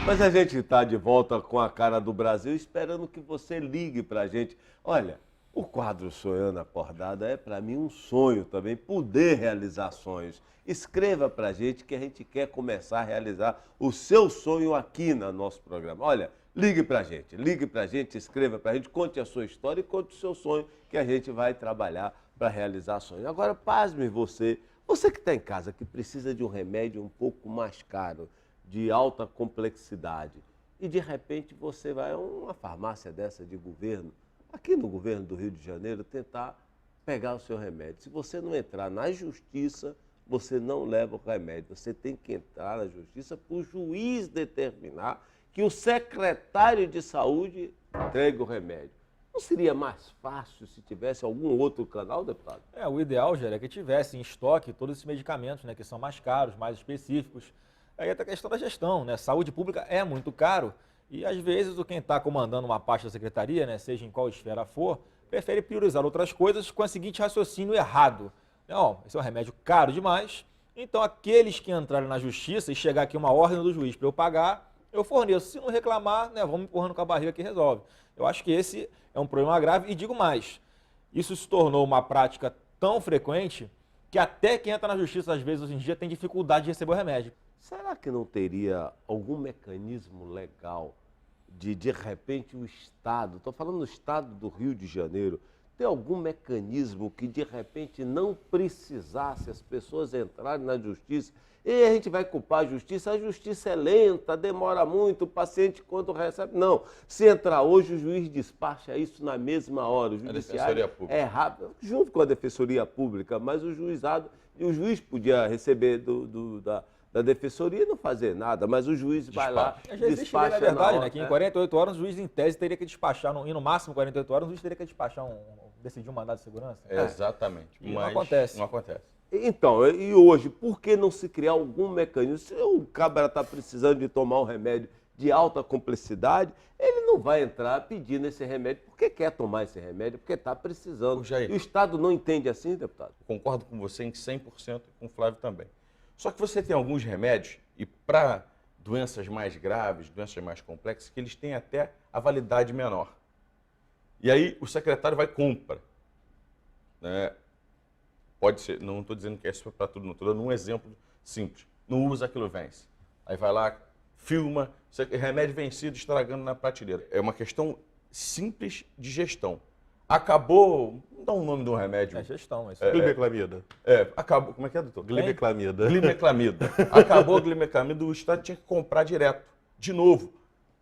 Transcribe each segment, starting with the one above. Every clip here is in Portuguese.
Mas a gente está de volta com a cara do Brasil, esperando que você ligue para a gente. Olha, o quadro Sonhando Acordada é para mim um sonho também, poder realizar sonhos. Escreva para a gente que a gente quer começar a realizar o seu sonho aqui no nosso programa. Olha, ligue para a gente, escreva para a gente, conte a sua história e conte o seu sonho, que a gente vai trabalhar para realizar sonhos. Agora, pasme você que está em casa, que precisa de um remédio um pouco mais caro, de alta complexidade, e de repente você vai a uma farmácia dessa de governo, aqui no governo do Rio de Janeiro, tentar pegar o seu remédio. Se você não entrar na justiça, você não leva o remédio. Você tem que entrar na justiça para o juiz determinar que o secretário de saúde entregue o remédio. Não seria mais fácil se tivesse algum outro canal, deputado? O ideal, Jair, é que tivesse em estoque todos esses medicamentos, né, que são mais caros, mais específicos. Aí até a questão da gestão, né? Saúde pública é muito caro e às vezes quem está comandando uma parte da secretaria, né, seja em qual esfera for, prefere priorizar outras coisas com o seguinte raciocínio errado. Não, esse é um remédio caro demais, então aqueles que entrarem na justiça e chegar aqui uma ordem do juiz para eu pagar, eu forneço. Se não reclamar, né, vamos empurrando com a barriga que resolve. Eu acho que esse é um problema grave e digo mais, isso se tornou uma prática tão frequente que até quem entra na justiça às vezes hoje em dia tem dificuldade de receber o remédio. Será que não teria algum mecanismo legal de repente, o Estado, estou falando do Estado do Rio de Janeiro, ter algum mecanismo que, de repente, não precisasse as pessoas entrarem na justiça e a gente vai culpar a justiça é lenta, demora muito, o paciente quando recebe... Não, se entrar hoje, o juiz despacha isso na mesma hora, o judiciário é rápido, junto com a Defensoria Pública, mas o juizado, e o juiz podia receber da defensoria e não fazer nada, mas o juiz vai lá, despacha na verdade, né, que em 48 horas o juiz, em tese, teria que despachar, e no máximo 48 horas, o juiz teria que despachar, decidir um mandado de segurança. Exatamente. Mas não acontece. Não acontece. Então, e hoje, por que não se criar algum mecanismo? Se o cabra está precisando de tomar um remédio de alta complexidade, ele não vai entrar pedindo esse remédio porque quer tomar esse remédio, porque está precisando. Jair, e o Estado não entende assim, deputado? Concordo com você em 100% e com o Flávio também. Só que você tem alguns remédios, e para doenças mais graves, doenças mais complexas, que eles têm até a validade menor. E aí o secretário vai e compra. Né? Pode ser, não estou dizendo que é isso para tudo, não estou dando um exemplo simples. Não usa, aquilo vence. Aí vai lá, filma, remédio vencido, estragando na prateleira. É uma questão simples de gestão. Acabou, não dá um nome de um remédio. É gestão, isso. Glimeclamida. Acabou, como é que é, doutor? Glimeclamida. Glimeclamida. Acabou a glimeclamida, o Estado tinha que comprar direto, de novo.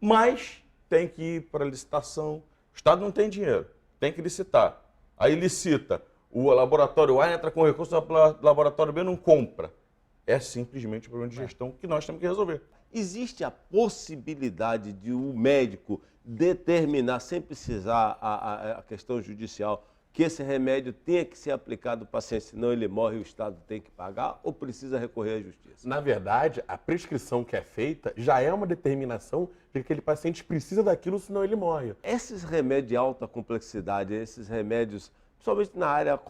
Mas tem que ir para licitação. O Estado não tem dinheiro, tem que licitar. Aí licita, o laboratório A entra com recurso, o laboratório B não compra. É simplesmente um problema de gestão que nós temos que resolver. Existe a possibilidade de o médico determinar, sem precisar a questão judicial, que esse remédio tenha que ser aplicado ao paciente, senão ele morre e o Estado tem que pagar, ou precisa recorrer à justiça? Na verdade, a prescrição que é feita já é uma determinação de que aquele paciente precisa daquilo, senão ele morre. Esses remédios de alta complexidade, esses remédios, principalmente na área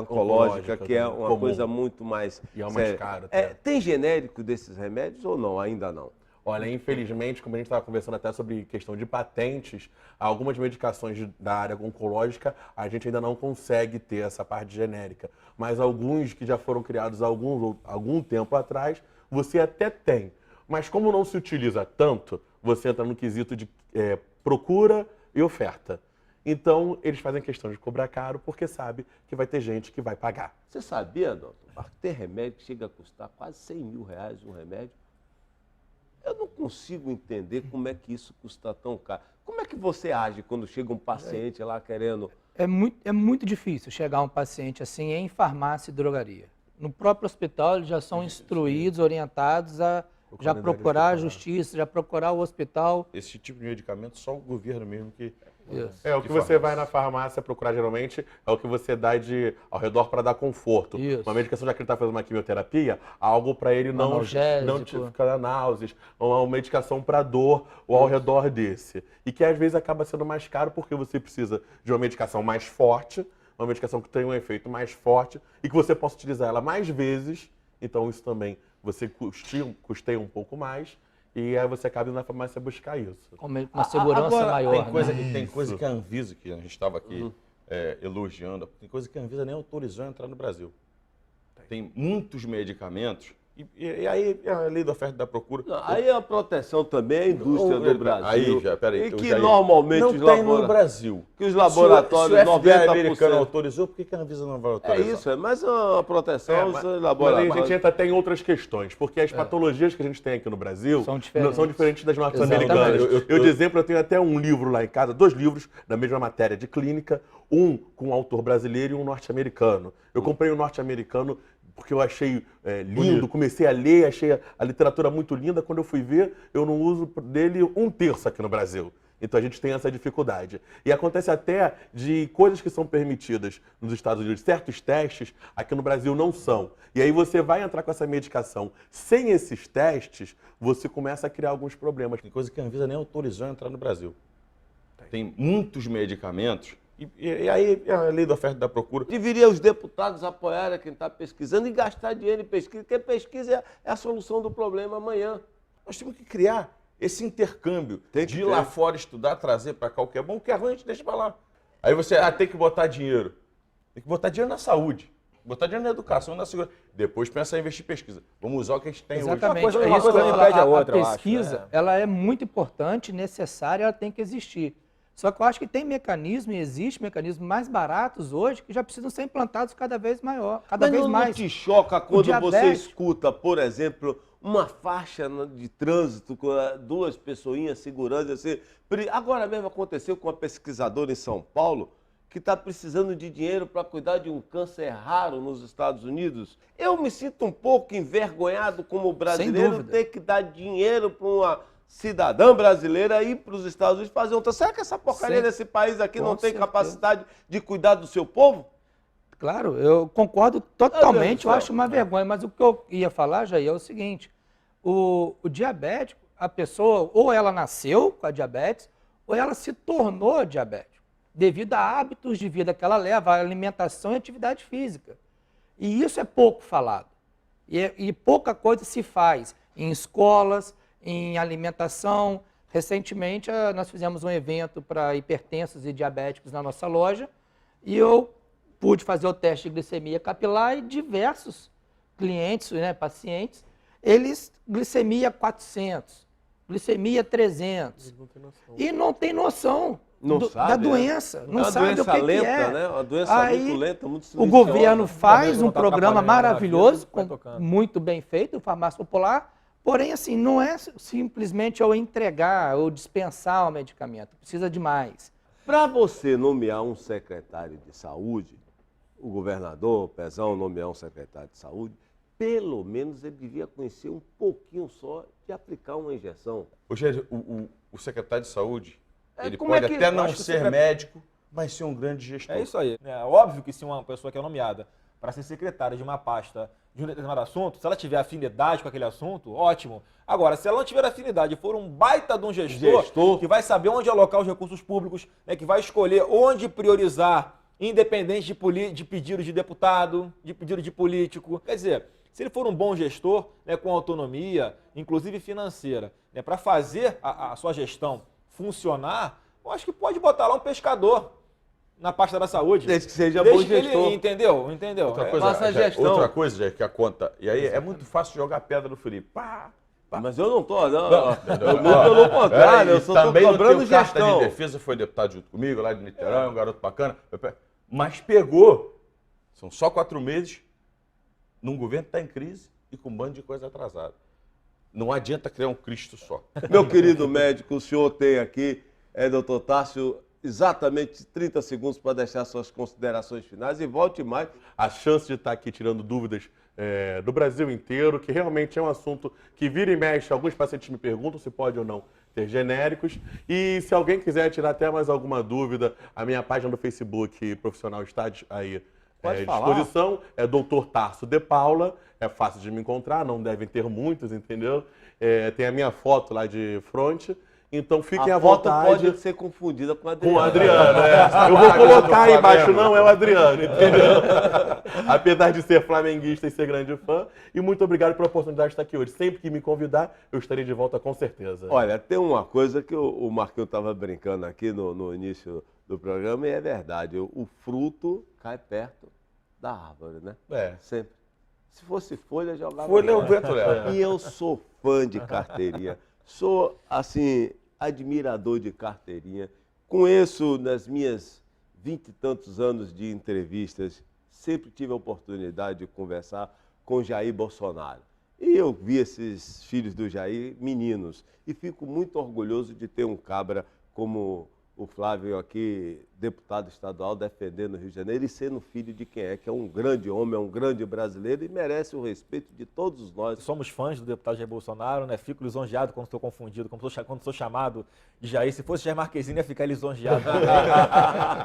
oncológica, que é uma comum. Coisa muito mais... E é o mais caro. Até. Tem genérico desses remédios ou não? Ainda não? Olha, infelizmente, como a gente estava conversando até sobre questão de patentes, algumas medicações da área oncológica, a gente ainda não consegue ter essa parte genérica. Mas alguns que já foram criados há algum tempo atrás, você até tem. Mas como não se utiliza tanto, você entra no quesito de procura e oferta. Então, eles fazem questão de cobrar caro porque sabe que vai ter gente que vai pagar. Você sabia, doutor, que tem remédio que chega a custar quase 100 mil reais um remédio? Eu não consigo entender como é que isso custa tão caro. Como é que você age quando chega um paciente lá querendo... É muito difícil chegar um paciente assim em farmácia e drogaria. No próprio hospital, eles já são instruídos, orientados a já procurar a justiça, já procurar o hospital. Esse tipo de medicamento, só o governo mesmo que... Isso. O que você vai na farmácia procurar geralmente é o que você dá ao redor para dar conforto. Isso. Uma medicação, já que ele está fazendo uma quimioterapia, algo para ele não ficar náuseas, uma medicação para dor ou ao redor desse. E que às vezes acaba sendo mais caro porque você precisa de uma medicação mais forte, uma medicação que tenha um efeito mais forte e que você possa utilizar ela mais vezes. Então isso também você custeia um pouco mais. e aí você acaba indo na farmácia buscar isso. Com uma segurança agora, maior. Tem né? coisa que a Anvisa, que a gente estava aqui elogiando, tem coisa que a Anvisa nem autorizou a entrar no Brasil. Tem muitos medicamentos, e aí é a lei da oferta e da procura. Não, aí a proteção também é a indústria do Brasil. Aí já, peraí. E que Jair, normalmente não os tem laboratórios... no Brasil. Que os laboratórios, se o FDA 90%... americano autorizou, por que a Anvisa não vai É autorizar? isso, mas a proteção Mas os aí a laboratórios... gente entra até em outras questões, porque as patologias que a gente tem aqui no Brasil São diferentes. das norte-americanas. Exatamente. Eu, de exemplo, eu tenho até um livro lá em casa, 2 livros da mesma matéria de clínica, um com um autor brasileiro e um norte-americano. Eu comprei o norte-americano porque eu achei lindo, comecei a ler, achei a literatura muito linda. Quando eu fui ver, eu não uso dele 1/3 aqui no Brasil. Então a gente tem essa dificuldade. E acontece até de coisas que são permitidas nos Estados Unidos, certos testes, aqui no Brasil não são. E aí você vai entrar com essa medicação sem esses testes, você começa a criar alguns problemas. Tem coisa que a Anvisa nem autorizou a entrar no Brasil. Tem muitos medicamentos, e aí é a lei da oferta e da procura. Deveria os deputados apoiarem quem está pesquisando e gastar dinheiro em pesquisa, porque pesquisa é a solução do problema amanhã. Nós temos que criar esse intercâmbio Tem que de ir ter. lá fora estudar, trazer para cá o que é bom, o que é ruim a gente deixa para lá. Aí você tem que botar dinheiro. Tem que botar dinheiro na saúde, botar dinheiro na educação, na segurança. Depois pensa em investir em pesquisa. Vamos usar o que a gente tem Exatamente. hoje. Uma É isso coisa que eu não ia falar. impede a outra, eu acho, pesquisa, né? ela é muito importante, necessária, ela tem que existir. Só que eu acho que tem mecanismo, e existe mecanismos mais baratos hoje que já precisam ser implantados cada vez maior, cada Mas vez não mais. te choca quando você diabetes- escuta, por exemplo, uma faixa de trânsito com 2 pessoinhas segurando assim. Agora mesmo aconteceu com uma pesquisadora em São Paulo que está precisando de dinheiro para cuidar de um câncer raro nos Estados Unidos. Eu me sinto um pouco envergonhado como brasileiro dúvida. ter que dar dinheiro para uma cidadã brasileira ir para os Estados Unidos fazer um... Será que essa porcaria Sim. desse país aqui Com não tem certeza. capacidade de cuidar do seu povo? Claro, eu concordo Meu Deus totalmente, do eu céu. acho uma vergonha, mas o que eu ia falar, Jair, é o seguinte, o diabético, a pessoa, ou ela nasceu com a diabetes, ou ela se tornou diabético, devido a hábitos de vida que ela leva, a alimentação e atividade física. E isso é pouco falado. E pouca coisa se faz em escolas, em alimentação. Recentemente, nós fizemos um evento para hipertensos e diabéticos na nossa loja, e eu pude fazer o teste de glicemia capilar e diversos clientes, né, pacientes, eles glicemia 400, glicemia 300. E não tem noção Não sabe, da doença, não é uma sabe doença o que lenta, que é. né? Uma doença Aí, muito lenta, muito o silenciosa. governo faz não um tá programa atrapalhando na maravilhoso, vida, vai tocando. muito bem feito, o Farmácia Popular, porém, assim, não é simplesmente eu entregar ou dispensar o medicamento, precisa de mais. Para você nomear um secretário de saúde, o governador, o Pezão, nomear um secretário de saúde, pelo menos ele devia conhecer um pouquinho só de aplicar uma injeção. Hoje, o secretário de saúde, ele como pode é que- até eu não acho que o ser secretário- médico, mas ser um grande gestor. É isso aí. É óbvio que se uma pessoa que é nomeada para ser secretária de uma pasta de um determinado assunto, se ela tiver afinidade com aquele assunto, ótimo. Agora, se ela não tiver afinidade e for um baita de um gestor, que vai saber onde alocar os recursos públicos, né, que vai escolher onde priorizar, independente de pedido de deputado, de pedido de político. Quer dizer, se ele for um bom gestor, né, com autonomia, inclusive financeira, né, para fazer a sua gestão funcionar, eu acho que pode botar lá um pescador na pasta da saúde. Desde que seja Desde bom que ele- gestor. entendeu? Outra É, coisa, Faça a já- gestão. outra coisa já que a conta. E aí é muito fácil jogar pedra no Felipe. Pá! Mas eu não estou, não. Não. Eu muito pelo contrário, eu E só estou também não cobrando tenho carta gestão. de defesa, foi deputado junto comigo, lá de Niterói, um garoto bacana. Mas pegou. São só 4 meses num governo que está em crise e com um bando de coisa atrasada. Não adianta criar um Cristo só. Meu querido médico, o senhor tem aqui, doutor Tássio, exatamente 30 segundos para deixar suas considerações finais e volte mais. A chance de estar aqui tirando dúvidas do Brasil inteiro, que realmente é um assunto que vira e mexe. Alguns pacientes me perguntam se pode ou não ter genéricos. E se alguém quiser tirar até mais alguma dúvida, a minha página do Facebook profissional está aí Pode à falar. disposição. É Dr. Tarso de Paula. É fácil de me encontrar, não devem ter muitos, entendeu? Tem a minha foto lá de fronte. Então fiquem à A foto vontade. pode ser confundida com a Adriana. Com o Adriano, Eu vou colocar aí embaixo, não é o Adriano, entendeu? Apesar de ser flamenguista e ser grande fã. E muito obrigado pela oportunidade de estar aqui hoje. Sempre que me convidar, eu estarei de volta com certeza. Olha, tem uma coisa que o Marquinhos estava brincando aqui no início do programa e é verdade. O fruto cai perto da árvore, né? É. Sempre. Se fosse folha, jogava Folha o fora. vento leva. E eu sou fã de carteirinha. Sou, assim, admirador de carteirinha. Conheço nas minhas 20 e tantos anos de entrevistas, sempre tive a oportunidade de conversar com Jair Bolsonaro. E eu vi esses filhos do Jair meninos. E fico muito orgulhoso de ter um cabra como o Flávio aqui, deputado estadual, defendendo o Rio de Janeiro e sendo filho de quem é, que é um grande homem, é um grande brasileiro e merece o respeito de todos nós. Somos fãs do deputado Jair Bolsonaro, né? Fico lisonjeado quando estou confundido, quando sou chamado de Jair. Se fosse Jair Marquezine, ia ficar lisonjeado também.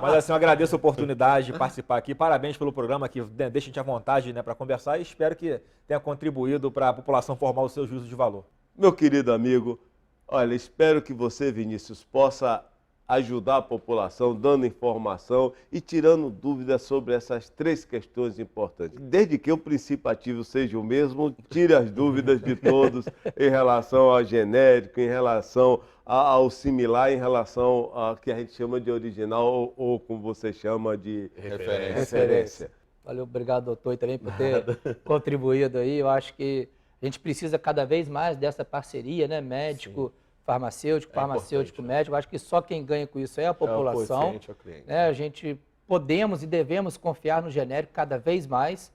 Mas assim, eu agradeço a oportunidade de participar aqui. Parabéns pelo programa que deixa a gente à vontade, né, para conversar e espero que tenha contribuído para a população formar o seu juízo de valor. Meu querido amigo, olha, espero que você, Vinícius, possa ajudar a população, dando informação e tirando dúvidas sobre essas 3 questões importantes. Desde que o princípio ativo seja o mesmo, tire as dúvidas de todos em relação ao genérico, em relação ao similar, em relação ao que a gente chama de original ou como você chama de referência. Valeu, obrigado, doutor, e também por ter contribuído aí. Eu acho que a gente precisa cada vez mais dessa parceria, né? Médico, farmacêutico, farmacêutico, médico. Eu acho que só quem ganha com isso é a população. É o paciente, é o cliente. Né? A gente podemos e devemos confiar no genérico cada vez mais.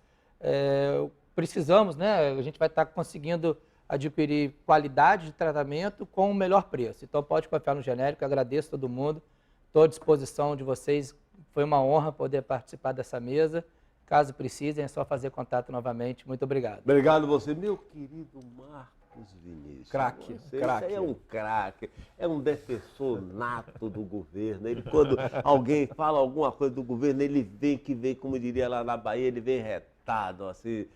Precisamos, né? A gente vai estar conseguindo adquirir qualidade de tratamento com o melhor preço. Então pode confiar no genérico. Eu agradeço todo mundo. Estou à disposição de vocês. Foi uma honra poder participar dessa mesa. Caso precisem, é só fazer contato novamente. Muito obrigado. Obrigado você, meu querido Marcos Vinícius. Craque, Você craque. é um craque, é um defensor nato do governo. Ele, quando alguém fala alguma coisa do governo, ele vem, como diria lá na Bahia, ele vem retado, assim.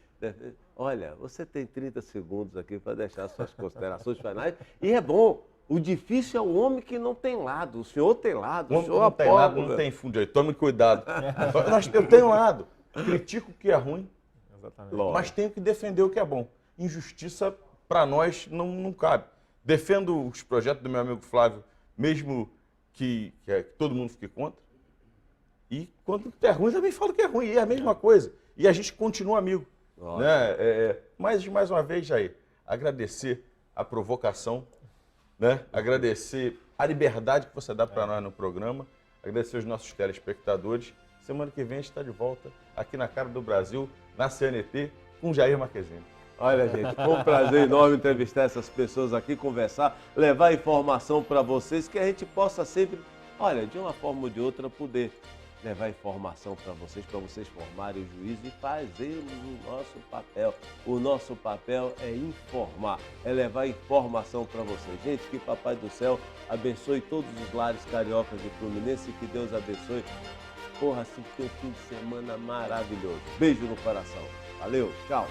Olha, você tem 30 segundos aqui para deixar suas considerações finais. E é bom. O difícil é o homem que não tem lado. O senhor tem lado, o senhor Não tem apoia, lado, não tem fundo aí. Tome cuidado. Eu tenho lado. Critico o que é ruim, Exatamente. mas tenho que defender o que é bom. Injustiça, para nós, não cabe. Defendo os projetos do meu amigo Flávio, mesmo que todo mundo fique contra. E quando é ruim, também falo que é ruim. E é a mesma coisa. E a gente continua amigo. Né? Mas, mais uma vez, Jair, agradecer a provocação, né? Agradecer a liberdade que você dá para nós no programa, agradecer os nossos telespectadores. Semana que vem a gente está de volta aqui na Cara do Brasil, na CNT, com Jair Marquezine. Olha, gente, foi um prazer enorme entrevistar essas pessoas aqui, conversar, levar informação para vocês, que a gente possa sempre, olha, de uma forma ou de outra, poder levar informação para vocês formarem o juízo e fazermos o nosso papel. O nosso papel é informar, é levar informação para vocês. Gente, que Papai do Céu abençoe todos os lares cariocas de Fluminense e que Deus abençoe. Porra, assim, que um fim de semana maravilhoso. Beijo no coração. Valeu, tchau.